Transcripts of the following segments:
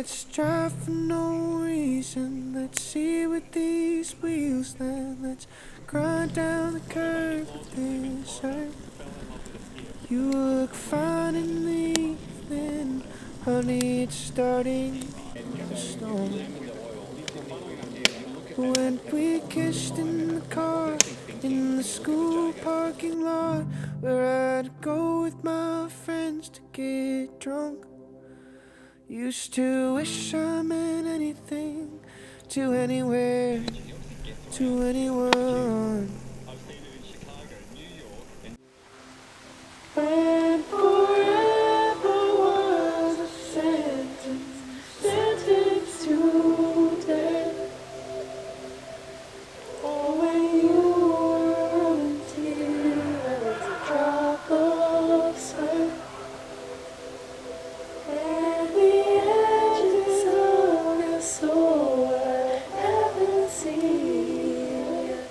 Let's drive for no reason. Let's see with these wheels. Then let's grind down the curve of this earth. You look fine in the evening, honey, it's starting to storm. When we kissed in the car, in the school parking lot, where I'd go with my friends to get drunk. Used to wish I meant anything, to anywhere, to anyone. When forever was a sentence, sentenced to death. Or when you were until as a drop of sweat. And the edges of your soul I haven't seen yet.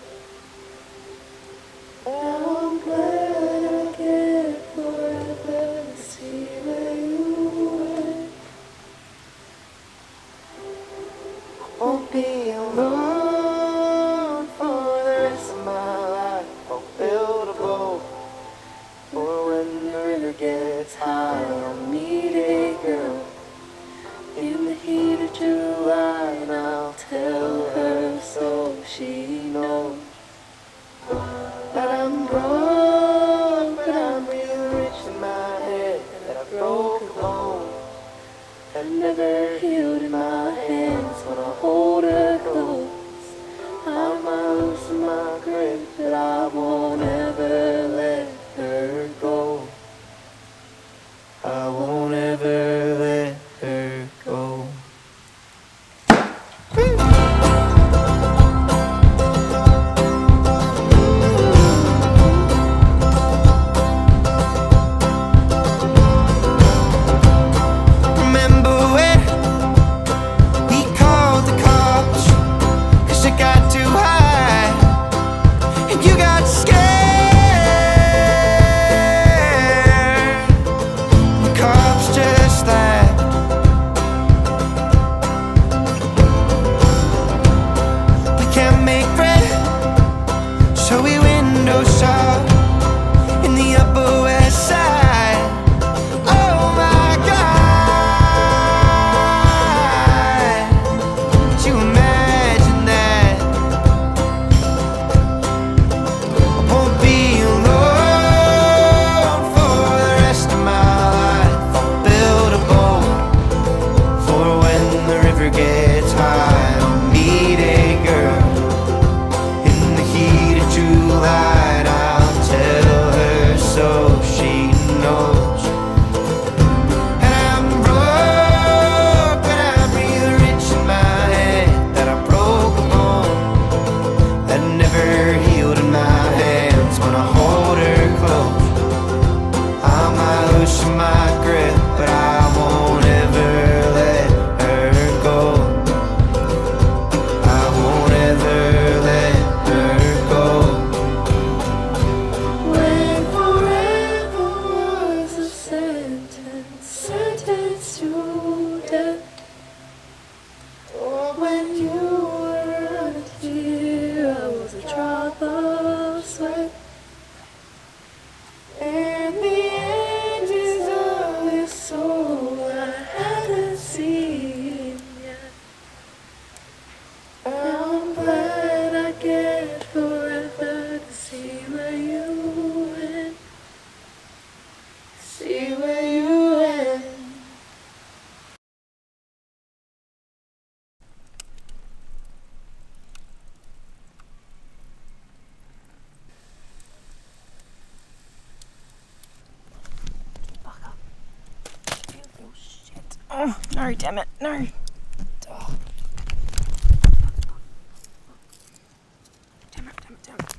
Now I'm glad I get forever to see where you went. I won't be alone for the rest of my life. I'll build a boat for when the river gets high. I'll meet a girl in the heat of July, and I'll tell her so she knows that I'm broke, but I'm real rich in my head. That I broke a bone that never healed in my hands. When I hold her close, I might loosen my grip, but I won't ever let her go. I won't ever let her go. Remember when we called the cops 'cause it got too high and you got scared? The cops just laughed. We can't make bread, so we window shop in the Upper West Side. Oh my God, could you imagine that? I won't be alone for the rest of my life. I'll build a boat for when the river gets high. I'll meet a girl in the heat of July, and I'll tell her so she knows. And I'm broke, but I'm real rich in my head. That I broke a bone that never healed in my hands. When I hold her close, I might loosen my grip, but I won't ever let her go. I won't ever let her go. When forever was a sentence, sentenced to death. Or when you were a tear, I was a drop of sweat. And the edges of your soul I hadn't seen yet. Now I'm glad I get forever to see where you went. See where you went. Fuck up. Oh shit. Oh, no, damn it. No. Oh. Damn it, damn it, damn it.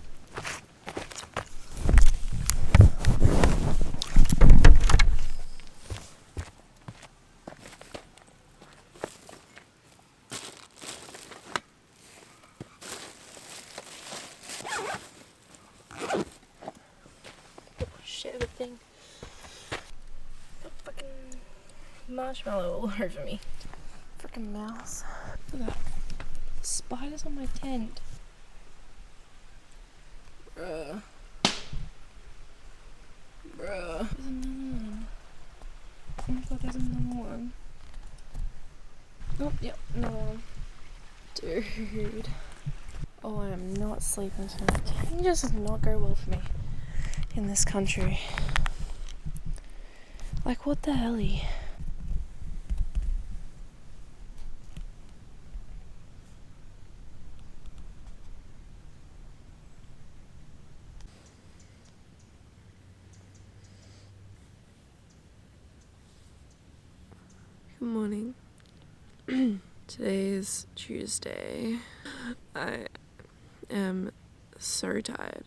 Shit of a thing. Got fucking marshmallow all over me. Freaking mouse. Look at that. Spiders on my tent. Bruh. Bruh. There's another one. Oh my god, there's another one. Oh, yep, another one. Dude. Oh, I am not sleeping tonight. It just does not go well for me in this country. Like, what the helly? Good morning. Today is Tuesday. I am so tired.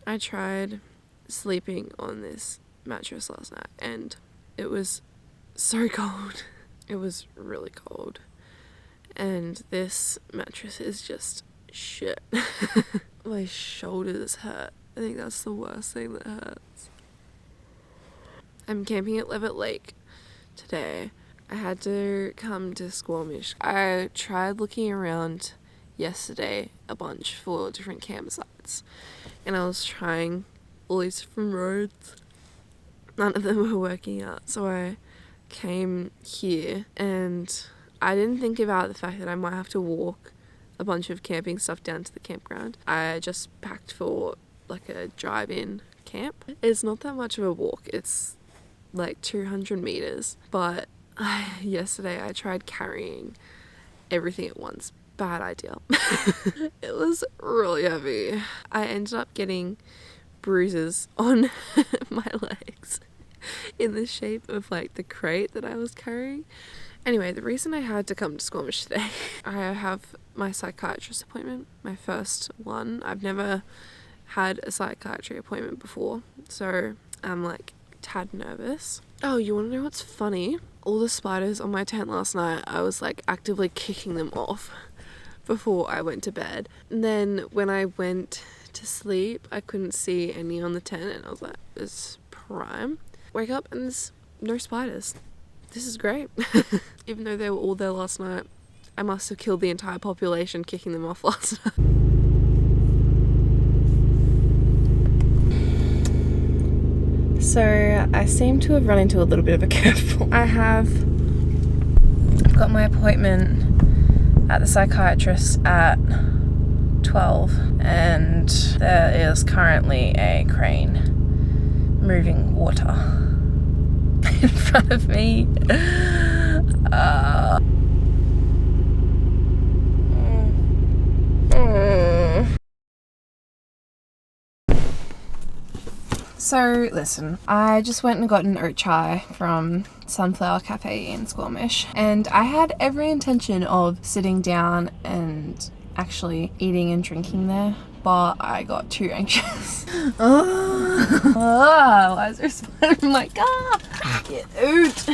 I tried sleeping on this mattress last night and it was so cold. It was really cold. And this mattress is just shit. My shoulders hurt. I think that's the worst thing that hurts. I'm camping at Levitt Lake today. I had to come to Squamish. I tried looking around yesterday a bunch for different campsites and I was trying all these different roads. None of them were working out, so I came here and I didn't think about the fact that I might have to walk a bunch of camping stuff down to the campground. I just packed for like a drive-in camp. It's not that much of a walk, it's like 200 meters, but yesterday I tried carrying everything at once. Bad idea. It was really heavy. I ended up getting bruises on my legs in the shape of like the crate that I was carrying. Anyway, the reason I had to come to Squamish today, I have my psychiatrist appointment, my first one. I've never had a psychiatry appointment before, so I'm like tad nervous. Oh, you want to know what's funny? All the spiders on my tent last night, I was like actively kicking them off before I went to bed. And then when I went to sleep, I couldn't see any on the tent and I was like, this is prime. Wake up and there's no spiders. This is great. Even though they were all there last night, I must have killed the entire population kicking them off last night. So I seem to have run into a little bit of a curveball. I've got my appointment at the psychiatrist at 12 and there is currently a crane moving water in front of me. So listen, I just went and got an oat chai from Sunflower Cafe in Squamish and I had every intention of sitting down and actually eating and drinking there, but I got too anxious. Why is there a spider in my car? Get oat.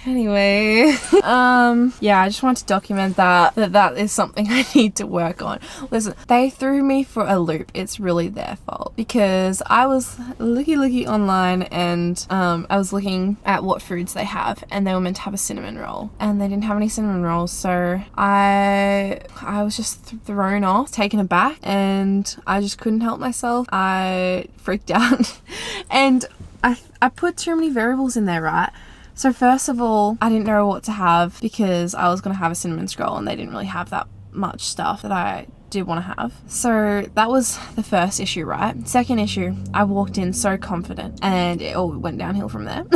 Anyway, yeah, I just want to document that is something I need to work on. Listen, they threw me for a loop. It's really their fault because I was looking online and I was looking at what foods they have and they were meant to have a cinnamon roll and they didn't have any cinnamon rolls, so I was just thrown off, taken aback, and I just couldn't help myself. I freaked out and I put too many variables in there, right? So first of all, I didn't know what to have because I was going to have a cinnamon scroll and they didn't really have that much stuff that I did want to have. So that was the first issue, right? Second issue, I walked in so confident and it all went downhill from there.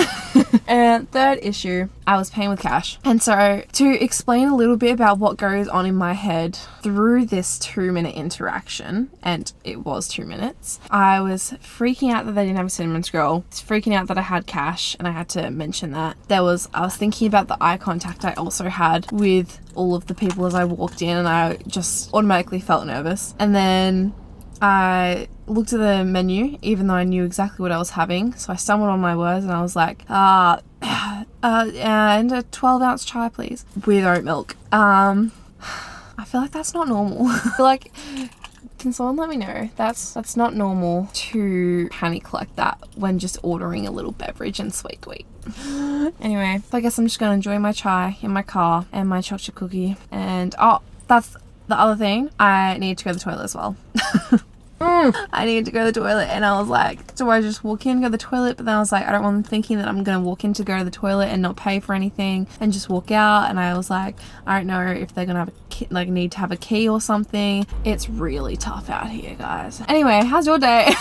And third issue, I was paying with cash. And so to explain a little bit about what goes on in my head through this 2-minute interaction, and it was 2 minutes, I was freaking out that they didn't have a cinnamon scroll. I was freaking out that I had cash and I had to mention that. I was thinking about the eye contact I also had with all of the people as I walked in and I just automatically felt nervous. And then I looked at the menu even though I knew exactly what I was having, so I stumbled on my words and I was like, and a 12-ounce chai please with oat milk. I feel like that's not normal. I feel like can someone let me know? That's not normal to panic like that when just ordering a little beverage and sweet. Anyway, so I guess I'm just gonna enjoy my chai in my car and my chocolate cookie. And oh, that's the other thing. I need to go to the toilet as well. I needed to go to the toilet, and I was like, do I just walk in, go to the toilet? But then I was like, I don't want them thinking that I'm gonna walk in to go to the toilet and not pay for anything and just walk out. And I was like, I don't know if they're gonna have need to have a key or something. It's really tough out here, guys. Anyway, how's your day?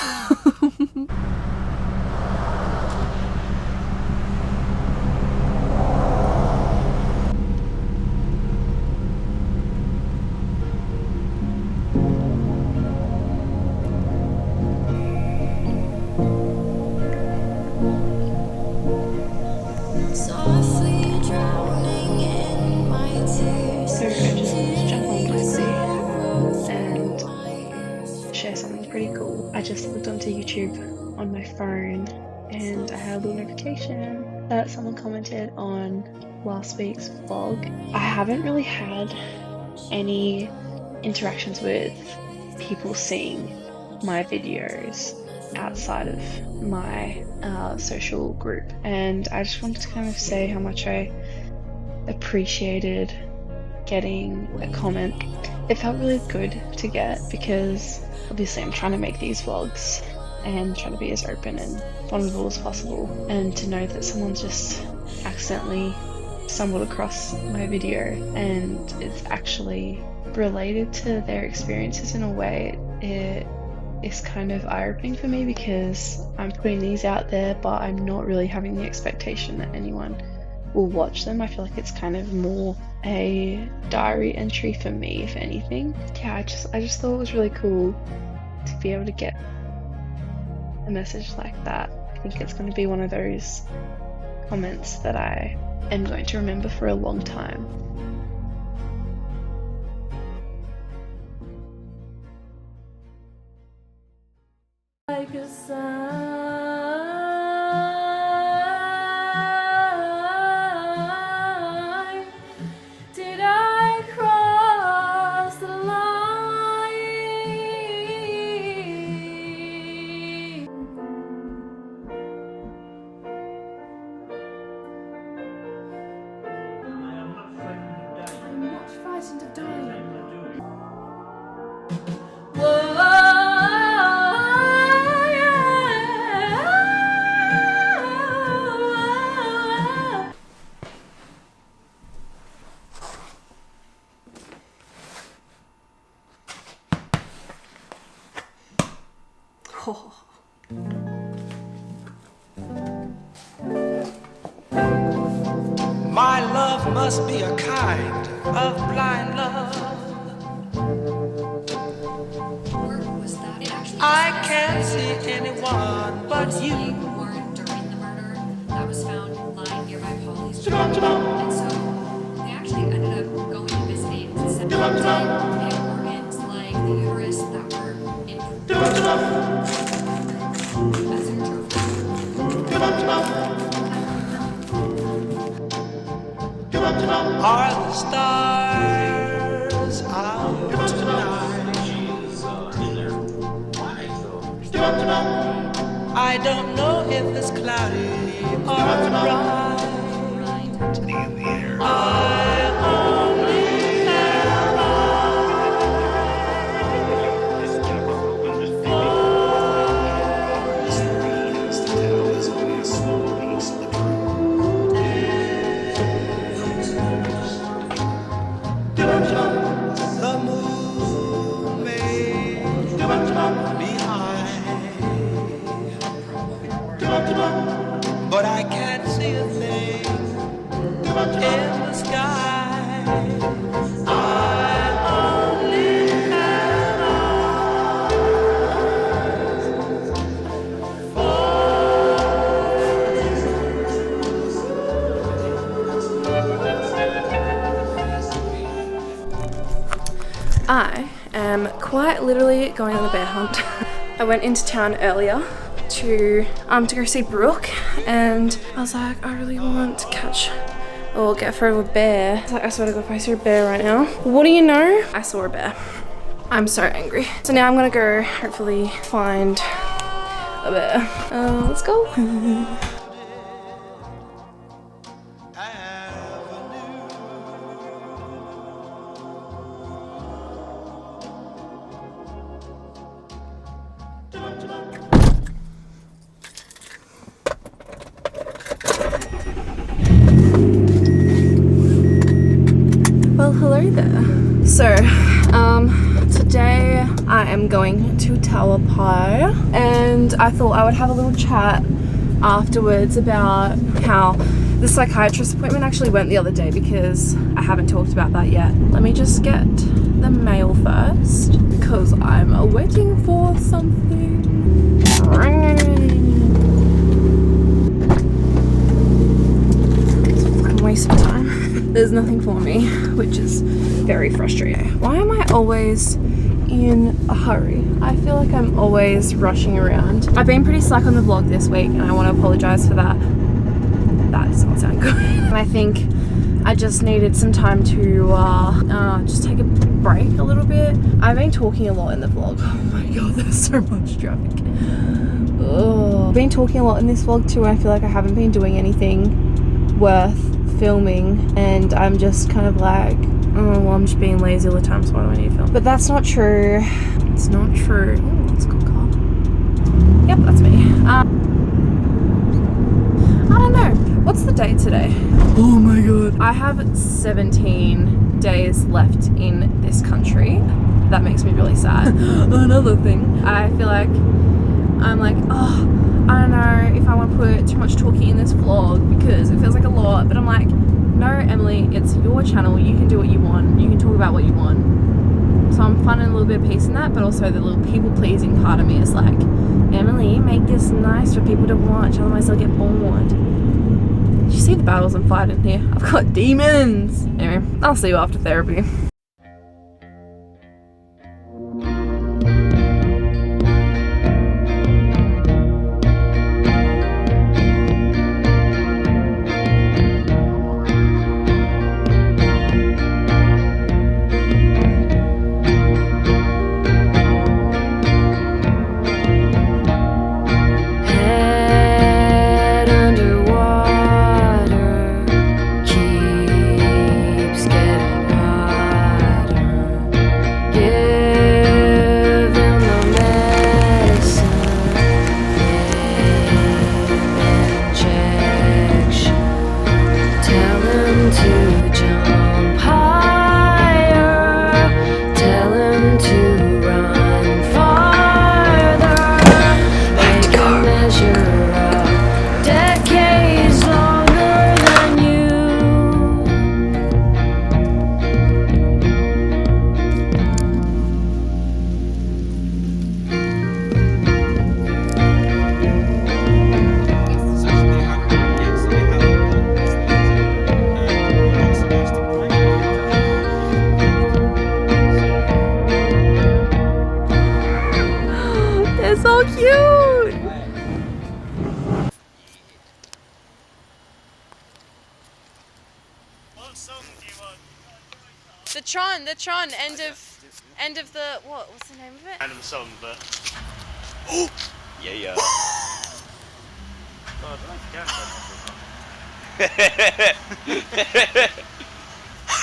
I just looked onto YouTube on my phone and I had a little notification that someone commented on last week's vlog. I haven't really had any interactions with people seeing my videos outside of my social group, and I just wanted to kind of say how much I appreciated getting a comment. It felt really good to get, because obviously I'm trying to make these vlogs and trying to be as open and vulnerable as possible, and to know that someone just accidentally stumbled across my video and it's actually related to their experiences in a way, it is kind of eye-opening for me, because I'm putting these out there but I'm not really having the expectation that anyone will watch them. I feel like it's kind of more a diary entry for me, if anything. Yeah, I just thought it was really cool to be able to get a message like that. I think it's going to be one of those comments that I am going to remember for a long time. Like a sign. Did I cross the line? I'm not frightened of dying. Whoa. My love must be a kind of blind love. I can't see anyone but you. Warrant during the murder that was found lying nearby Polly's room. And so they actually ended up going and visiting to separate organs like the uterus that were in as a Are the stars out tonight? I don't know if it's cloudy or bright. I only have the moon may be high, but I can't see a thing in the sky. I only have I am quite literally going on a bear hunt. I went into town earlier to go see Brooke, and I was like, I really want to catch or get a photo of a bear. I was like, I swear to God, if I see a bear right now. What do you know? I saw a bear. I'm so angry. So now I'm gonna go hopefully find a bear. Let's go. Well, hello there. So, today I am going to Tower Pie, and I thought I would have a little chat afterwards about how the psychiatrist appointment actually went the other day, because I haven't talked about that yet. Let me just get the mail first, because I'm waiting for something. Waste of time. There's nothing for me, which is very frustrating. Why am I always in a hurry? I feel like I'm always rushing around. I've been pretty slack on the vlog this week, and I want to apologize for that. That does not sound good. And I think I just needed some time to just take a break a little bit. I've been talking a lot in the vlog. Oh my god, there's so much traffic. Ugh. I've been talking a lot in this vlog too, and I feel like I haven't been doing anything worth filming, and I'm just kind of like, oh well, I'm just being lazy all the time, so why do I need to film? But that's not true. It's not true. Oh, it's a good car. Yep, that's me. I don't know. What's the date today? Oh my god. I have 17 days left in this country. That makes me really sad. Another thing, I feel like I'm like, oh, I don't know if I want to put too much talking in this vlog because it feels like a lot, but I'm like, no, Emily, it's your channel. You can do what you want. You can talk about what you want. So I'm finding a little bit of peace in that, but also the little people-pleasing part of me is like, Emily, make this nice for people to watch, otherwise they'll get bored. Did you see the battles I'm fighting here? I've got demons. Anyway, I'll see you after therapy. So cute! What song do you want? The Tron, end of the, what's the name of it? Random song, but... Oh! Yeah. God, I don't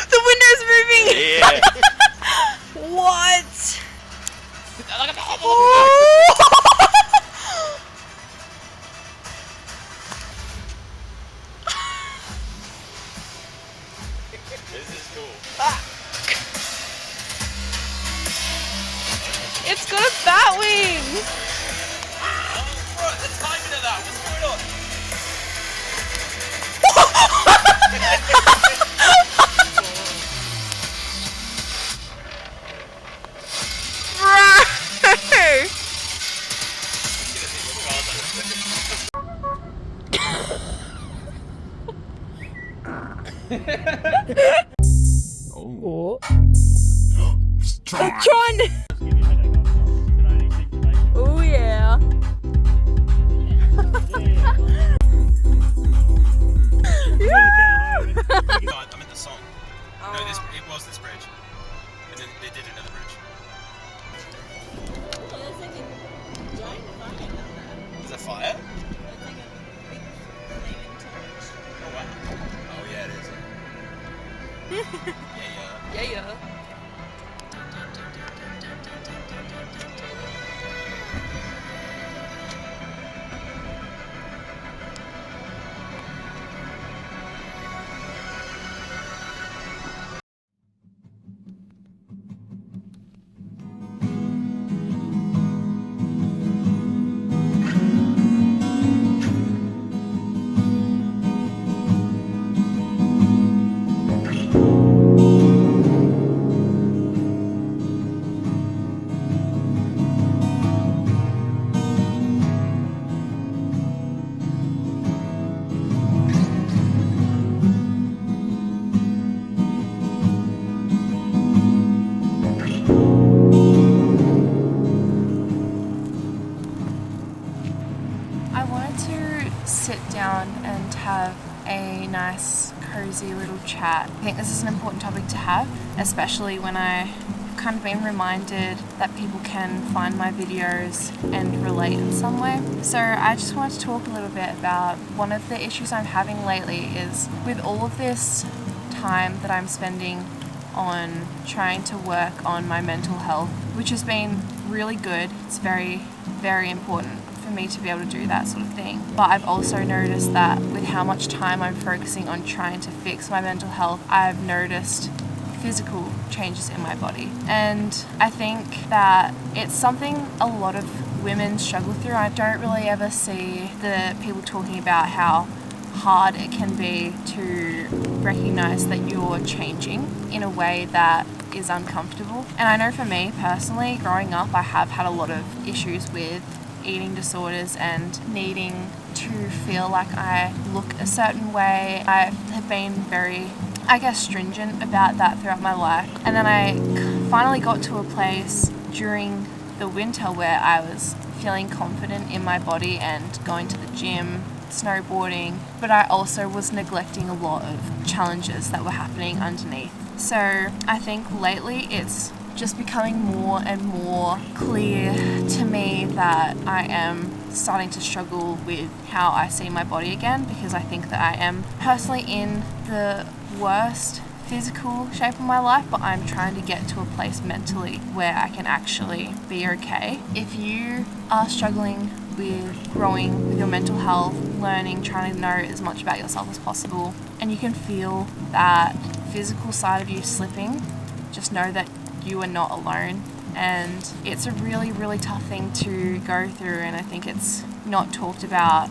The window's moving! Yeah. What? This is cool. It's got a bat wing! Bro, the timing of that, what's going on? Oh. Tron! Oh yeah. I'm in the song. No, it was this bridge. And then they did another bridge. Yeah. Yeah. I wanted to sit down and have a nice, cozy little chat. I think this is an important topic to have, especially when I've kind of been reminded that people can find my videos and relate in some way. So I just wanted to talk a little bit about one of the issues I'm having lately is with all of this time that I'm spending on trying to work on my mental health, which has been really good. It's very, very important for me to be able to do that sort of thing. But I've also noticed that with how much time I'm focusing on trying to fix my mental health, I've noticed physical changes in my body. And I think that it's something a lot of women struggle through. I don't really ever see the people talking about how hard it can be to recognize that you're changing in a way that is uncomfortable. And I know for me personally, growing up, I have had a lot of issues with eating disorders and needing to feel like I look a certain way. I have been very, I guess, stringent about that throughout my life. And then I finally got to a place during the winter where I was feeling confident in my body and going to the gym, snowboarding, but I also was neglecting a lot of challenges that were happening underneath. So I think lately it's just becoming more and more clear to me that I am starting to struggle with how I see my body again, because I think that I am personally in the worst physical shape of my life, but I'm trying to get to a place mentally where I can actually be okay. If you are struggling with growing with your mental health, learning, trying to know as much about yourself as possible, and you can feel that physical side of you slipping, just know that you are not alone. And it's a really, really tough thing to go through, and I think it's not talked about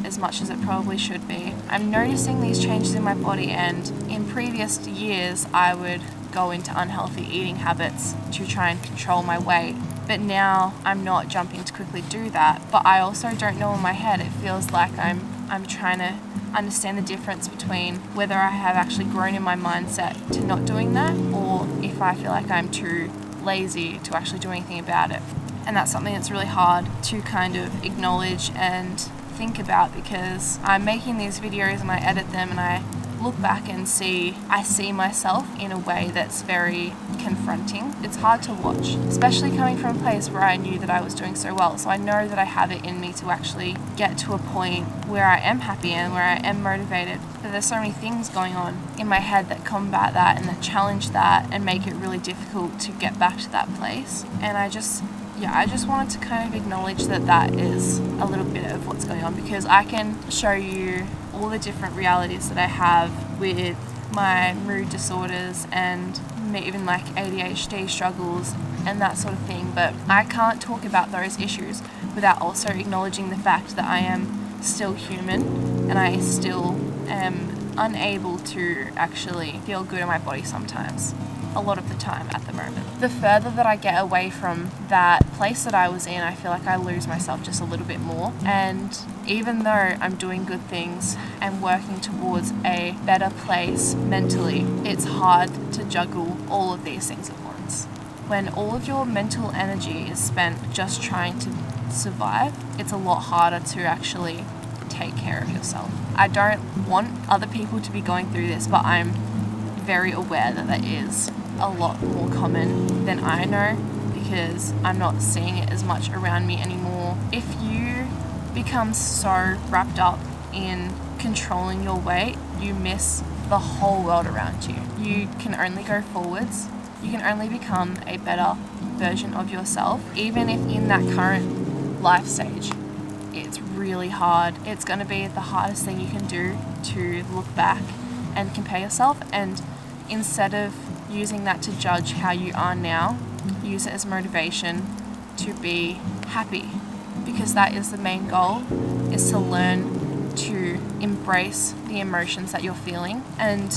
as much as it probably should be. I'm noticing these changes in my body, and in previous years I would go into unhealthy eating habits to try and control my weight, but now I'm not jumping to quickly do that. But I also don't know in my head, it feels like I'm trying to understand the difference between whether I have actually grown in my mindset to not doing that, or if I feel like I'm too lazy to actually do anything about it. And that's something that's really hard to kind of acknowledge and think about, because I'm making these videos and I edit them and I look back and I see myself in a way that's very confronting. It's hard to watch, especially coming from a place where I knew that I was doing so well. So I know that I have it in me to actually get to a point where I am happy and where I am motivated. But there's so many things going on in my head that combat that and that challenge that and make it really difficult to get back to that place. And I just wanted to kind of acknowledge that is a little bit of what's going on, because I can show you all the different realities that I have with my mood disorders and even like ADHD struggles and that sort of thing, but I can't talk about those issues without also acknowledging the fact that I am still human and I still am unable to actually feel good in my body sometimes. A lot of the time at the moment. The further that I get away from that place that I was in, I feel like I lose myself just a little bit more. And even though I'm doing good things and working towards a better place mentally, it's hard to juggle all of these things at once. When all of your mental energy is spent just trying to survive, it's a lot harder to actually take care of yourself. I don't want other people to be going through this, but I'm very aware that is a lot more common than I know, because I'm not seeing it as much around me anymore. If you become so wrapped up in controlling your weight, you miss the whole world around you. You can only go forwards. You can only become a better version of yourself, even if in that current life stage it's really hard. It's going to be the hardest thing you can do to look back and compare yourself, and instead of using that to judge how you are now, use it as motivation to be happy, because that is the main goal, is to learn to embrace the emotions that you're feeling and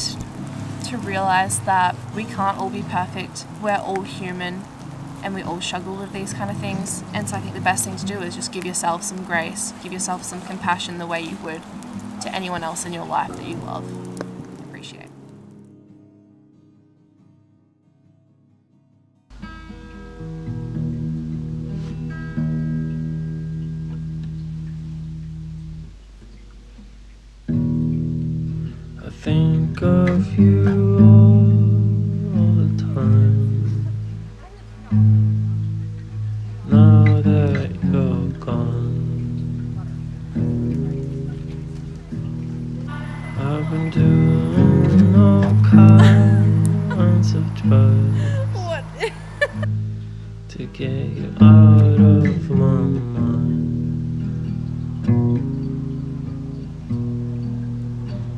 to realize that we can't all be perfect. We're all human and we all struggle with these kind of things. And so I think the best thing to do is just give yourself some grace, give yourself some compassion the way you would to anyone else in your life that you love and appreciate. I think of you all the time. Now that you're gone, I've been doing all kinds of drugs. What? To get you out of my mind.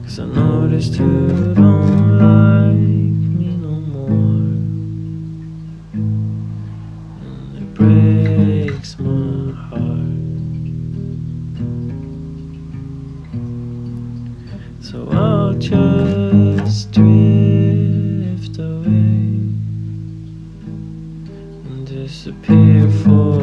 'Cause I noticed you don't like me no more, and it breaks my heart. So I'll just drift away and disappear for